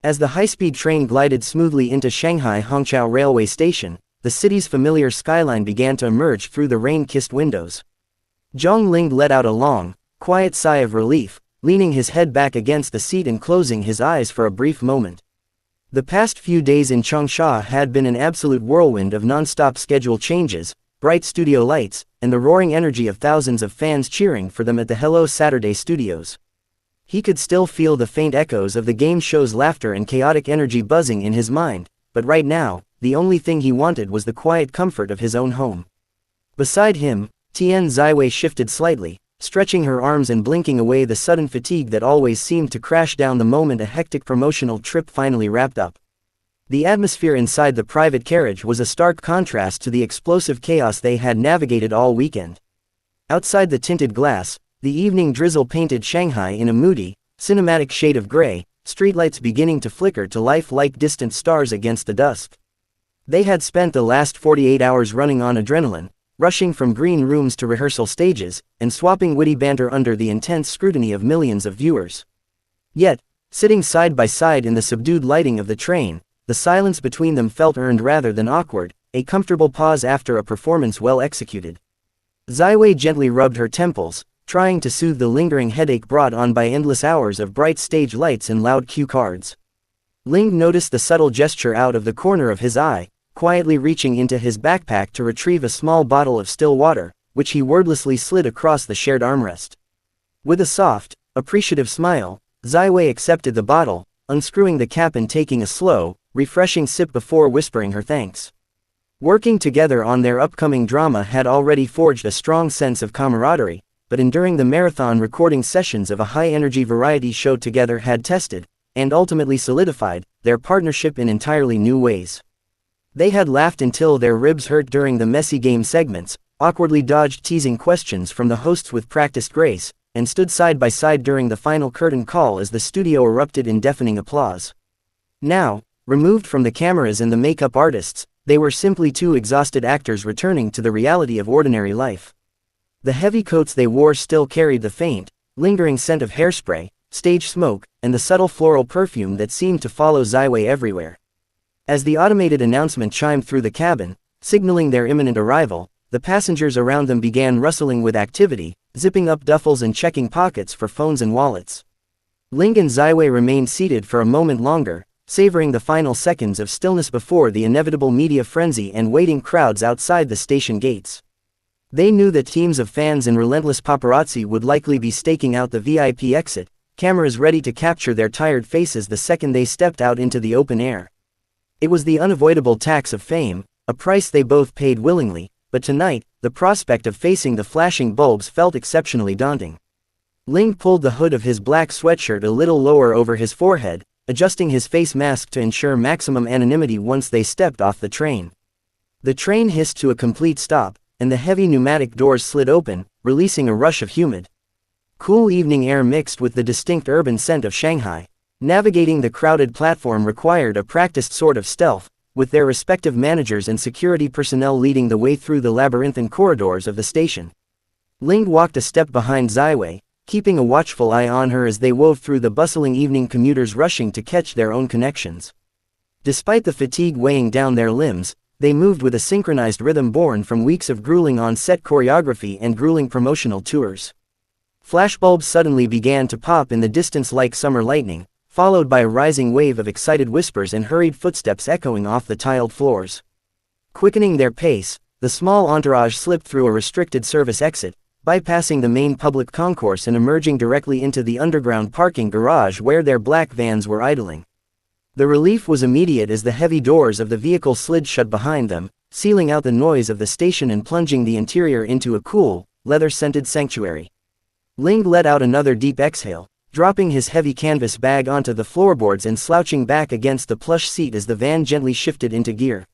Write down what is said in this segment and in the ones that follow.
As the high-speed train glided smoothly into Shanghai Hongqiao railway station, the city's familiar skyline began to emerge through the rain-kissed windows. Zhang Ling let out a long, quiet sigh of relief, leaning his head back against the seat and closing his eyes for a brief moment. The past few days in Changsha had been an absolute whirlwind of non-stop schedule changes, bright studio lights, and the roaring energy of thousands of fans cheering for them at the Hello Saturday studios. He could still feel the faint echoes of the game show's laughter and chaotic energy buzzing in his mind, but right now, the only thing he wanted was the quiet comfort of his own home. Beside him, Tian Xiwei shifted slightly, stretching her arms and blinking away the sudden fatigue that always seemed to crash down the moment a hectic promotional trip finally wrapped up. The atmosphere inside the private carriage was a stark contrast to the explosive chaos they had navigated all weekend. Outside the tinted glass, the evening drizzle painted Shanghai in a moody, cinematic shade of gray, streetlights beginning to flicker to life like distant stars against the dusk. They had spent the last 48 hours running on adrenaline, rushing from green rooms to rehearsal stages, and swapping witty banter under the intense scrutiny of millions of viewers. Yet, sitting side by side in the subdued lighting of the train, the silence between them felt earned rather than awkward, a comfortable pause after a performance well executed. Xiwei gently rubbed her temples, trying to soothe the lingering headache brought on by endless hours of bright stage lights and loud cue cards. Linghe noticed the subtle gesture out of the corner of his eye, quietly reaching into his backpack to retrieve a small bottle of still water, which he wordlessly slid across the shared armrest. With a soft, appreciative smile, Xiwei accepted the bottle, unscrewing the cap and taking a slow, refreshing sip before whispering her thanks. Working together on their upcoming drama had already forged a strong sense of camaraderie, but enduring the marathon recording sessions of a high-energy variety show together had tested, and ultimately solidified, their partnership in entirely new ways. They had laughed until their ribs hurt during the messy game segments, awkwardly dodged teasing questions from the hosts with practiced grace, and stood side by side during the final curtain call as the studio erupted in deafening applause. Now, removed from the cameras and the makeup artists, they were simply two exhausted actors returning to the reality of ordinary life. The heavy coats they wore still carried the faint, lingering scent of hairspray, stage smoke, and the subtle floral perfume that seemed to follow Xiwei everywhere. As the automated announcement chimed through the cabin, signaling their imminent arrival, the passengers around them began rustling with activity, zipping up duffels and checking pockets for phones and wallets. Linghe and Xiwei remained seated for a moment longer, savoring the final seconds of stillness before the inevitable media frenzy and waiting crowds outside the station gates. They knew that teams of fans and relentless paparazzi would likely be staking out the VIP exit, cameras ready to capture their tired faces the second they stepped out into the open air. It was the unavoidable tax of fame, a price they both paid willingly, but tonight, the prospect of facing the flashing bulbs felt exceptionally daunting. Linghe pulled the hood of his black sweatshirt a little lower over his forehead, adjusting his face mask to ensure maximum anonymity once they stepped off the train. The train hissed to a complete stop, and the heavy pneumatic doors slid open, releasing a rush of humid, cool evening air mixed with the distinct urban scent of Shanghai. Navigating the crowded platform required a practiced sort of stealth, with their respective managers and security personnel leading the way through the labyrinthine corridors of the station. Linghe walked a step behind Xiwei, keeping a watchful eye on her as they wove through the bustling evening commuters rushing to catch their own connections. Despite the fatigue weighing down their limbs, they moved with a synchronized rhythm born from weeks of grueling on-set choreography and grueling promotional tours. Flashbulbs suddenly began to pop in the distance like summer lightning, followed by a rising wave of excited whispers and hurried footsteps echoing off the tiled floors. Quickening their pace, the small entourage slipped through a restricted service exit, bypassing the main public concourse and emerging directly into the underground parking garage where their black vans were idling. The relief was immediate as the heavy doors of the vehicle slid shut behind them, sealing out the noise of the station and plunging the interior into a cool, leather-scented sanctuary. Linghe let out another deep exhale, dropping his heavy canvas bag onto the floorboards and slouching back against the plush seat as the van gently shifted into gear.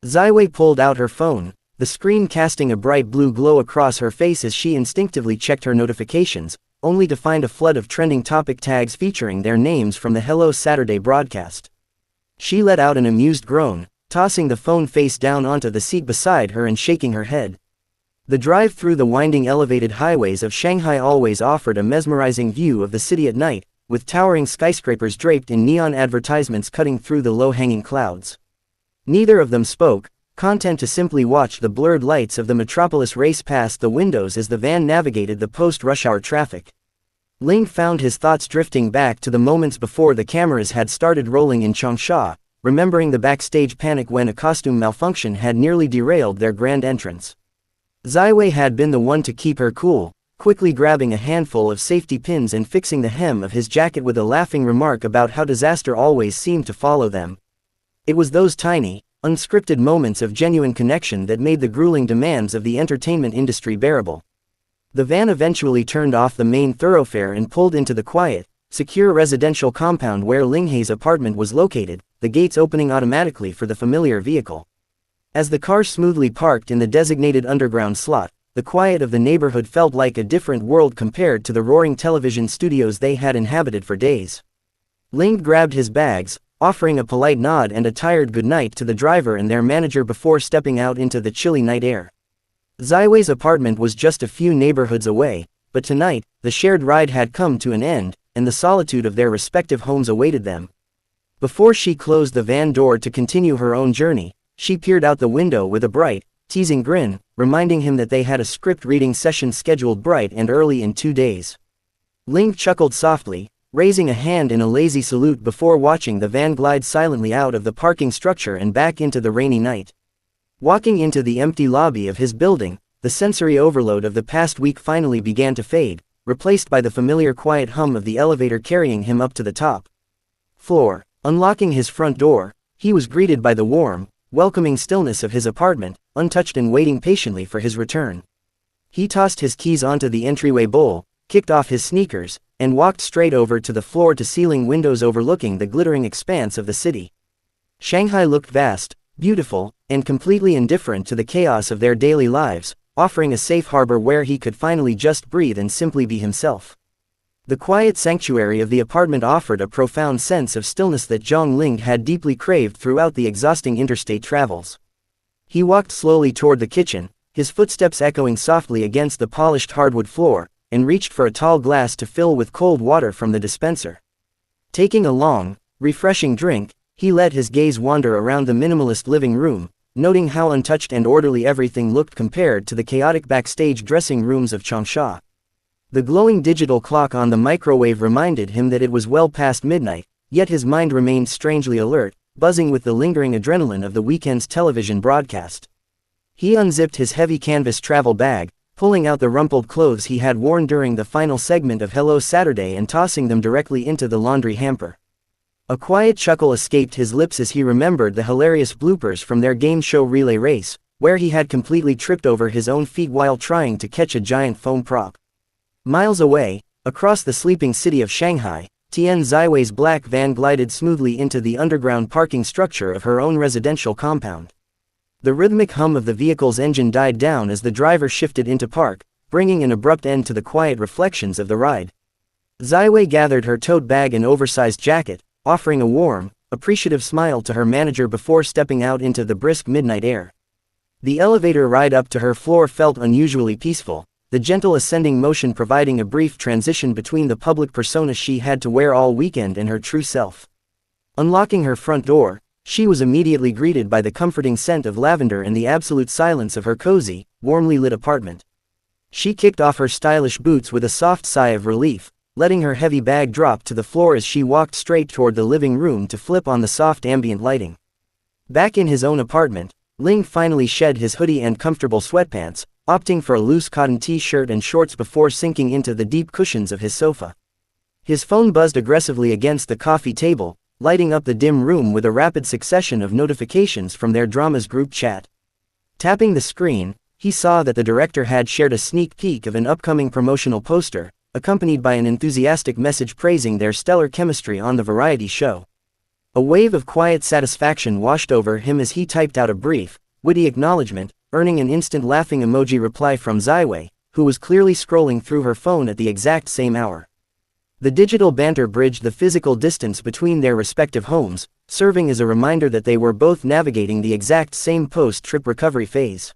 Xiwei pulled out her phone, the screen casting a bright blue glow across her face as she instinctively checked her notifications, only to find a flood of trending topic tags featuring their names from the Hello Saturday broadcast. She let out an amused groan, tossing the phone face down onto the seat beside her and shaking her head. The drive through the winding elevated highways of Shanghai always offered a mesmerizing view of the city at night, with towering skyscrapers draped in neon advertisements cutting through the low-hanging clouds. Neither of them spoke, content to simply watch the blurred lights of the metropolis race past the windows as the van navigated the post-rush hour traffic. Linghe found his thoughts drifting back to the moments before the cameras had started rolling in Changsha, remembering the backstage panic when a costume malfunction had nearly derailed their grand entrance. Xiwei had been the one to keep her cool, quickly grabbing a handful of safety pins and fixing the hem of his jacket with a laughing remark about how disaster always seemed to follow them. It was those tiny, unscripted moments of genuine connection that made the grueling demands of the entertainment industry bearable. The van eventually turned off the main thoroughfare and pulled into the quiet, secure residential compound where Linghe's apartment was located, the gates opening automatically for the familiar vehicle. As the car smoothly parked in the designated underground slot, the quiet of the neighborhood felt like a different world compared to the roaring television studios they had inhabited for days. Linghe grabbed his bags, offering a polite nod and a tired goodnight to the driver and their manager before stepping out into the chilly night air. Xiwei's apartment was just a few neighborhoods away, but tonight, the shared ride had come to an end, and the solitude of their respective homes awaited them. Before she closed the van door to continue her own journey, she peered out the window with a bright, teasing grin, reminding him that they had a script reading session scheduled bright and early in 2 days. Linghe chuckled softly, raising a hand in a lazy salute before watching the van glide silently out of the parking structure and back into the rainy night. Walking into the empty lobby of his building, the sensory overload of the past week finally began to fade, replaced by the familiar quiet hum of the elevator carrying him up to the top floor. Unlocking his front door, he was greeted by the warm, welcoming stillness of his apartment, untouched and waiting patiently for his return. He tossed his keys onto the entryway bowl, kicked off his sneakers, and walked straight over to the floor-to-ceiling windows overlooking the glittering expanse of the city. Shanghai looked vast, beautiful, and completely indifferent to the chaos of their daily lives, offering a safe harbor where he could finally just breathe and simply be himself. The quiet sanctuary of the apartment offered a profound sense of stillness that Zhang Ling had deeply craved throughout the exhausting interstate travels. He walked slowly toward the kitchen, his footsteps echoing softly against the polished hardwood floor, and reached for a tall glass to fill with cold water from the dispenser. Taking a long, refreshing drink, he let his gaze wander around the minimalist living room, noting how untouched and orderly everything looked compared to the chaotic backstage dressing rooms of Changsha. The glowing digital clock on the microwave reminded him that it was well past midnight, yet his mind remained strangely alert, buzzing with the lingering adrenaline of the weekend's television broadcast. He unzipped his heavy canvas travel bag, pulling out the rumpled clothes he had worn during the final segment of Hello Saturday and tossing them directly into the laundry hamper. A quiet chuckle escaped his lips as he remembered the hilarious bloopers from their game show relay race, where he had completely tripped over his own feet while trying to catch a giant foam prop. Miles away, across the sleeping city of Shanghai, Tian Xiwei's black van glided smoothly into the underground parking structure of her own residential compound. The rhythmic hum of the vehicle's engine died down as the driver shifted into park, bringing an abrupt end to the quiet reflections of the ride. Xiwei gathered her tote bag and oversized jacket, offering a warm, appreciative smile to her manager before stepping out into the brisk midnight air. The elevator ride up to her floor felt unusually peaceful, the gentle ascending motion providing a brief transition between the public persona she had to wear all weekend and her true self. Unlocking her front door, she was immediately greeted by the comforting scent of lavender and the absolute silence of her cozy, warmly lit apartment. She kicked off her stylish boots with a soft sigh of relief, letting her heavy bag drop to the floor as she walked straight toward the living room to flip on the soft ambient lighting. Back in his own apartment, Linghe finally shed his hoodie and comfortable sweatpants, opting for a loose cotton t-shirt and shorts before sinking into the deep cushions of his sofa. His phone buzzed aggressively against the coffee table, lighting up the dim room with a rapid succession of notifications from their drama's group chat. Tapping the screen, he saw that the director had shared a sneak peek of an upcoming promotional poster, accompanied by an enthusiastic message praising their stellar chemistry on the variety show. A wave of quiet satisfaction washed over him as he typed out a brief, witty acknowledgement, earning an instant laughing emoji reply from Xiwei, who was clearly scrolling through her phone at the exact same hour. The digital banter bridged the physical distance between their respective homes, serving as a reminder that they were both navigating the exact same post-trip recovery phase.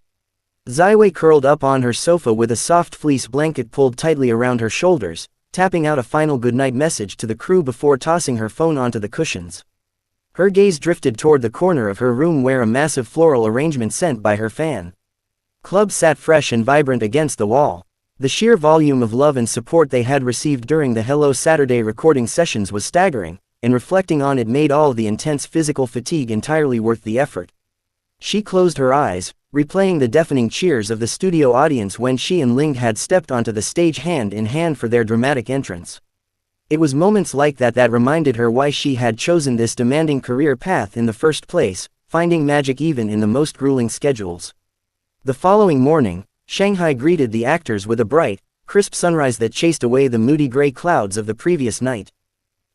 Xiwei curled up on her sofa with a soft fleece blanket pulled tightly around her shoulders, tapping out a final goodnight message to the crew before tossing her phone onto the cushions. Her gaze drifted toward the corner of her room where a massive floral arrangement sent by her fan club sat fresh and vibrant against the wall. The sheer volume of love and support they had received during the Hello Saturday recording sessions was staggering, and reflecting on it made all the intense physical fatigue entirely worth the effort. She closed her eyes, replaying the deafening cheers of the studio audience when she and Linghe had stepped onto the stage hand in hand for their dramatic entrance. It was moments like that that reminded her why she had chosen this demanding career path in the first place, finding magic even in the most grueling schedules. The following morning, Shanghai greeted the actors with a bright, crisp sunrise that chased away the moody gray clouds of the previous night.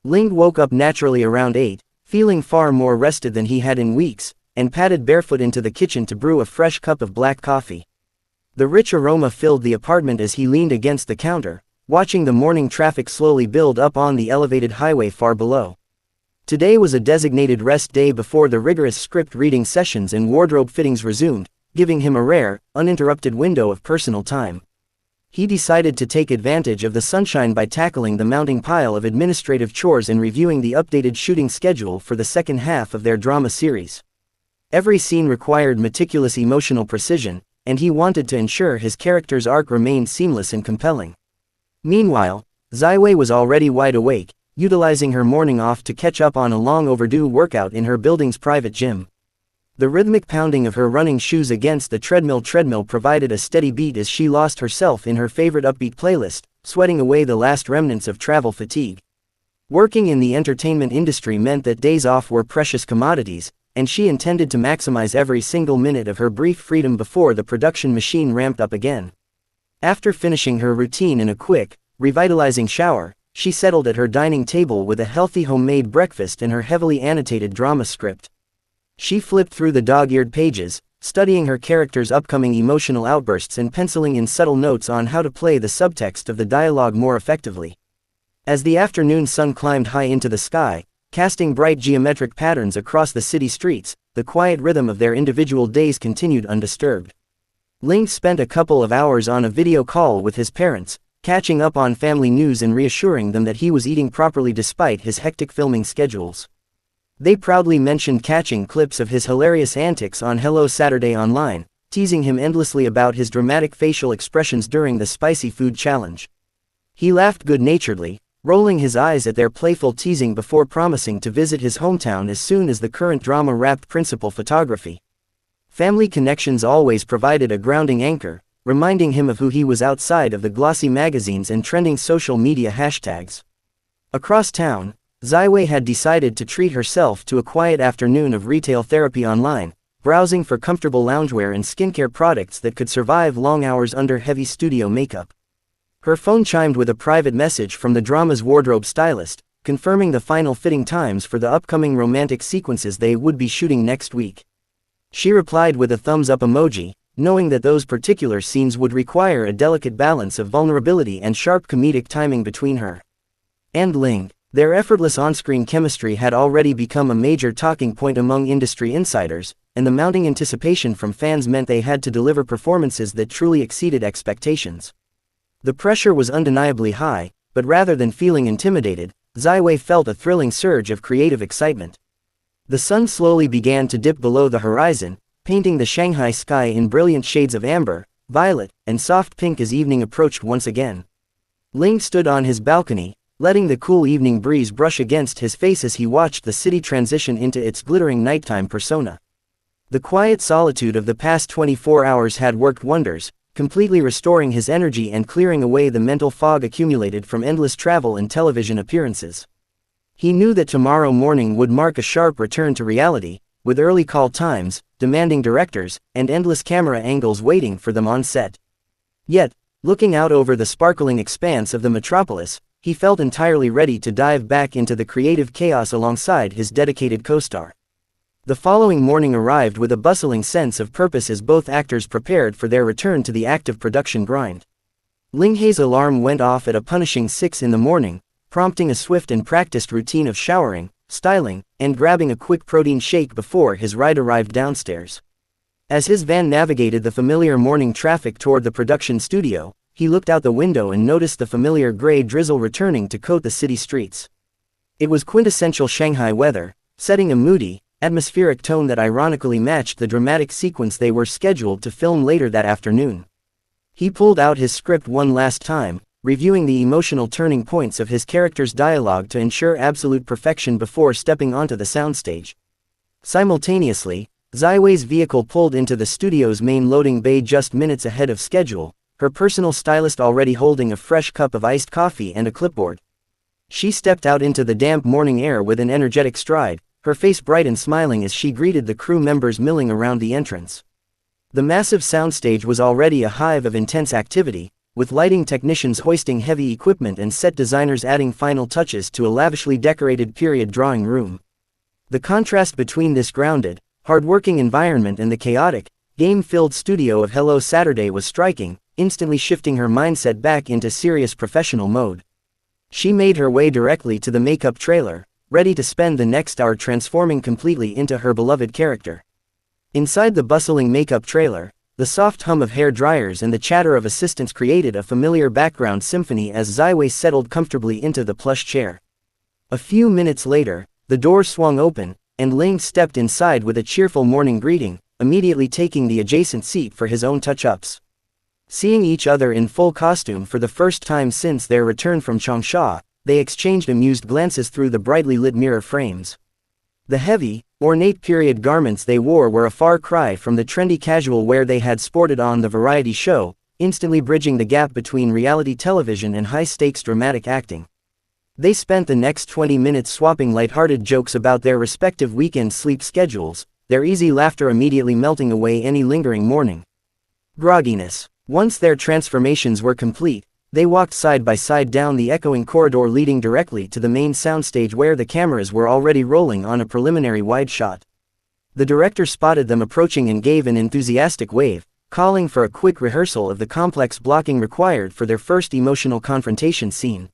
Linghe woke up naturally around 8, feeling far more rested than he had in weeks, and padded barefoot into the kitchen to brew a fresh cup of black coffee. The rich aroma filled the apartment as he leaned against the counter, watching the morning traffic slowly build up on the elevated highway far below. Today was a designated rest day before the rigorous script reading sessions and wardrobe fittings resumed, giving him a rare, uninterrupted window of personal time. He decided to take advantage of the sunshine by tackling the mounting pile of administrative chores and reviewing the updated shooting schedule for the second half of their drama series. Every scene required meticulous emotional precision, and he wanted to ensure his character's arc remained seamless and compelling. Meanwhile, Xiwei was already wide awake, utilizing her morning off to catch up on a long overdue workout in her building's private gym. The rhythmic pounding of her running shoes against the treadmill provided a steady beat as she lost herself in her favorite upbeat playlist, sweating away the last remnants of travel fatigue. Working in the entertainment industry meant that days off were precious commodities, and she intended to maximize every single minute of her brief freedom before the production machine ramped up again. After finishing her routine in a quick, revitalizing shower, she settled at her dining table with a healthy homemade breakfast and her heavily annotated drama script. She flipped through the dog-eared pages, studying her character's upcoming emotional outbursts and penciling in subtle notes on how to play the subtext of the dialogue more effectively. As the afternoon sun climbed high into the sky, casting bright geometric patterns across the city streets, the quiet rhythm of their individual days continued undisturbed. Linghe spent a couple of hours on a video call with his parents, catching up on family news and reassuring them that he was eating properly despite his hectic filming schedules. They proudly mentioned catching clips of his hilarious antics on Hello Saturday Online, teasing him endlessly about his dramatic facial expressions during the spicy food challenge. He laughed good-naturedly, rolling his eyes at their playful teasing before promising to visit his hometown as soon as the current drama wrapped principal photography. Family connections always provided a grounding anchor, reminding him of who he was outside of the glossy magazines and trending social media hashtags. Across town, Xiwei had decided to treat herself to a quiet afternoon of retail therapy online, browsing for comfortable loungewear and skincare products that could survive long hours under heavy studio makeup. Her phone chimed with a private message from the drama's wardrobe stylist, confirming the final fitting times for the upcoming romantic sequences they would be shooting next week. She replied with a thumbs-up emoji, knowing that those particular scenes would require a delicate balance of vulnerability and sharp comedic timing between her and Linghe. Their effortless on-screen chemistry had already become a major talking point among industry insiders, and the mounting anticipation from fans meant they had to deliver performances that truly exceeded expectations. The pressure was undeniably high, but rather than feeling intimidated, Xiwei felt a thrilling surge of creative excitement. The sun slowly began to dip below the horizon, painting the Shanghai sky in brilliant shades of amber, violet, and soft pink as evening approached once again. Linghe stood on his balcony, letting the cool evening breeze brush against his face as he watched the city transition into its glittering nighttime persona. The quiet solitude of the past 24 hours had worked wonders, completely restoring his energy and clearing away the mental fog accumulated from endless travel and television appearances. He knew that tomorrow morning would mark a sharp return to reality, with early call times, demanding directors, and endless camera angles waiting for them on set. Yet, looking out over the sparkling expanse of the metropolis, he felt entirely ready to dive back into the creative chaos alongside his dedicated co-star. The following morning arrived with a bustling sense of purpose as both actors prepared for their return to the active production grind. Linghe's alarm went off at a punishing 6 in the morning, prompting a swift and practiced routine of showering, styling, and grabbing a quick protein shake before his ride arrived downstairs. As his van navigated the familiar morning traffic toward the production studio, he looked out the window and noticed the familiar gray drizzle returning to coat the city streets. It was quintessential Shanghai weather, setting a moody, atmospheric tone that ironically matched the dramatic sequence they were scheduled to film later that afternoon. He pulled out his script one last time, reviewing the emotional turning points of his character's dialogue to ensure absolute perfection before stepping onto the soundstage. Simultaneously, Xiwei's vehicle pulled into the studio's main loading bay just minutes ahead of schedule, her personal stylist already holding a fresh cup of iced coffee and a clipboard. She stepped out into the damp morning air with an energetic stride, her face bright and smiling as she greeted the crew members milling around the entrance. The massive soundstage was already a hive of intense activity, with lighting technicians hoisting heavy equipment and set designers adding final touches to a lavishly decorated period drawing room. The contrast between this grounded, hard-working environment and the chaotic, game-filled studio of Hello Saturday was striking, instantly shifting her mindset back into serious professional mode. She made her way directly to the makeup trailer, ready to spend the next hour transforming completely into her beloved character. Inside the bustling makeup trailer, the soft hum of hair dryers and the chatter of assistants created a familiar background symphony as Xiwei settled comfortably into the plush chair. A few minutes later, the door swung open, and Linghe stepped inside with a cheerful morning greeting, immediately taking the adjacent seat for his own touch-ups. Seeing each other in full costume for the first time since their return from Changsha, they exchanged amused glances through the brightly lit mirror frames. The heavy, ornate period garments they wore were a far cry from the trendy casual wear they had sported on the variety show, instantly bridging the gap between reality television and high-stakes dramatic acting. They spent the next 20 minutes swapping lighthearted jokes about their respective weekend sleep schedules, their easy laughter immediately melting away any lingering morning grogginess. Once their transformations were complete, they walked side by side down the echoing corridor leading directly to the main soundstage where the cameras were already rolling on a preliminary wide shot. The director spotted them approaching and gave an enthusiastic wave, calling for a quick rehearsal of the complex blocking required for their first emotional confrontation scene.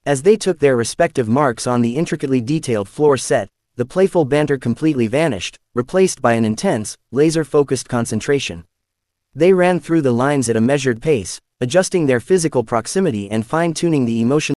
As they took their respective marks on the intricately detailed floor set, the playful banter completely vanished, replaced by an intense, laser-focused concentration. They ran through the lines at a measured pace, adjusting their physical proximity and fine-tuning the emotional